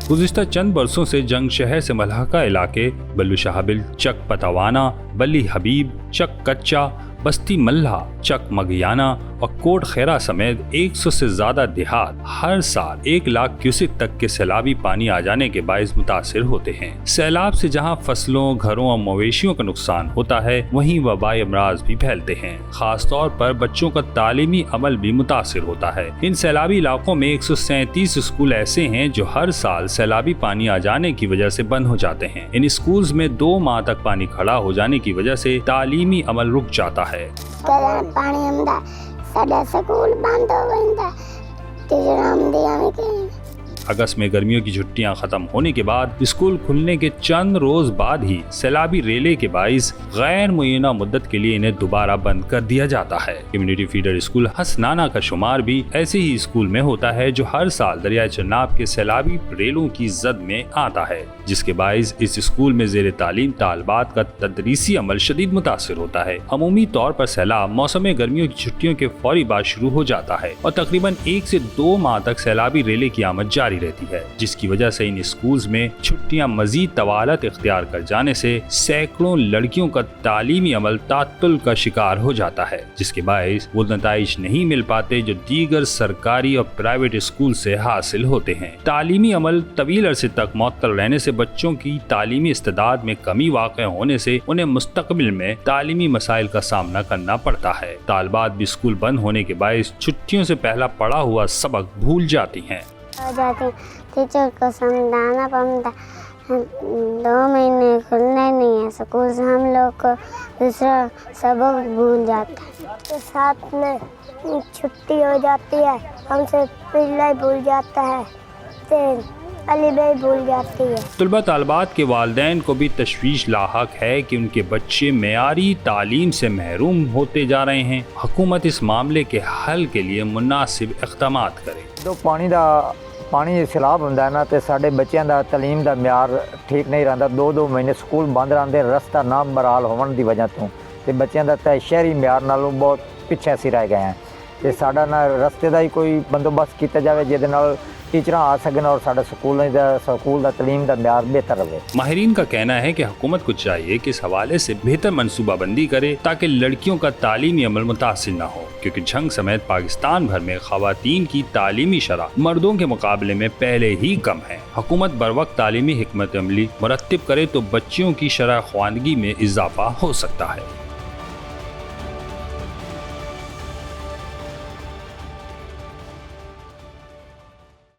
गुज़िश्ता चंद बरसों से जंग शहर से मलहका इलाके बल्लू शाहबिल, चक पतावाना, बल्ली हबीब, चक कच्चा, बस्ती मल्ला, चक मगियाना और कोट खैरा समेत 100 से ज्यादा देहात हर साल 1 लाख क्यूसिक तक के सैलाबी पानी आ जाने के बाइस मुतासिर होते हैं। सैलाब से जहां फसलों, घरों और मवेशियों का नुकसान होता है, वहीं वबाई अमराज भी फैलते हैं। खास तौर पर बच्चों का तालीमी अमल भी मुतासिर होता है। इन सैलाबी इलाकों में 137 स्कूल ऐसे हैं जो हर साल सैलाबी पानी आ जाने की वजह से बंद हो जाते हैं। इन स्कूल्स में 2 माह तक पानी खड़ा हो जाने की वजह से तालीमी अमल रुक जाता है। पानी आंदा साडा स्कूल बंद हो गया टीचर आंदे आवे के। अगस्त में गर्मियों की छुट्टियां खत्म होने के बाद स्कूल खुलने के चंद रोज बाद ही सैलाबी रेले के बाइस गैर मुय्यना मुद्दत के लिए इन्हें दोबारा बंद कर दिया जाता है। कम्युनिटी फीडर स्कूल हसनाना का शुमार भी ऐसे ही स्कूल में होता है जो हर साल दरिया चन्नाब के सैलाबी रेलों की जद में आता है, जिसके बाइस इस स्कूल में जेर तालीम तालबात का तदरीसी अमल शदीद मुतासिर होता है। अमूमी तौर पर सैलाब मौसम गर्मियों की छुट्टियों के फौरी बाद शुरू हो जाता है और तकरीबन 1 से 2 माह तक सैलाबी रेले की आमद जारी रहती है, जिसकी वजह से इन स्कूल्स में छुट्टियां मजीद तवालत इख्तियार कर जाने से सैकड़ों लड़कियों का तालीमी अमल तात्तुल का शिकार हो जाता है, जिसके बायस वो नताइज नहीं मिल पाते जो दीगर सरकारी और प्राइवेट स्कूल से हासिल होते हैं। तालीमी अमल तवील अरसे तक मुअत्तल रहने से बच्चों की तालीमी इस्तेदाद में कमी वाक़ होने से उन्हें मुस्तकबिल में तालीमी मसाइल का सामना करना पड़ता है। तालबात भी स्कूल बंद होने के बायस छुट्टियों से पहला पढ़ा हुआ सबक भूल जाती हैं। टीचर को समझाना पड़ता, 2 महीने खुलने नहीं है स्कूल से, हम लोग को दूसरा सबक भूल जाता है। तो साथ में छुट्टी हो जाती है, हमसे पिल्ला भूल जाता है, अली भाई भूल जाती है। तलबा तालबात के वालिदैन को भी तशवीश लाहक है कि उनके बच्चे मेयारी तालीम से महरूम होते जा रहे हैं। हुकूमत इस मामले के हल के लिए मुनासिब इक़दामात करे। जो पानी सैलाब हुंदा ना ते साडे बच्चों का तलीम का म्यार ठीक नहीं रहा। 2-2 महीने स्कूल बंद रहते, रस्ता ना बराल होने की वजह तो बच्चों का तो शहरी म्यार नालों बहुत पिछे असीं रह गए हैं। तो साडा ना रस्ते का ही कोई बंदोबस्त किया जाए जिहदे नाल टीचर आ सकन और साडा स्कूल का तलीम का म्यार बेहतर रहे। माहिरीन का कहना है कि हुकूमत को चाहिए कि इस हवाले से बेहतर मनसूबाबंदी करे ताकि लड़कियों का तालीमी अमल मुतासिर न हो, क्योंकि जंग समेत पाकिस्तान भर में खवातीन की तालीमी शरह मर्दों के मुकाबले में पहले ही कम है। हुकूमत बरवक्त तालीमी हिकमत अमली मुरत्तिब करे तो बच्चियों की शरह ख्वानगी में इजाफा हो सकता है।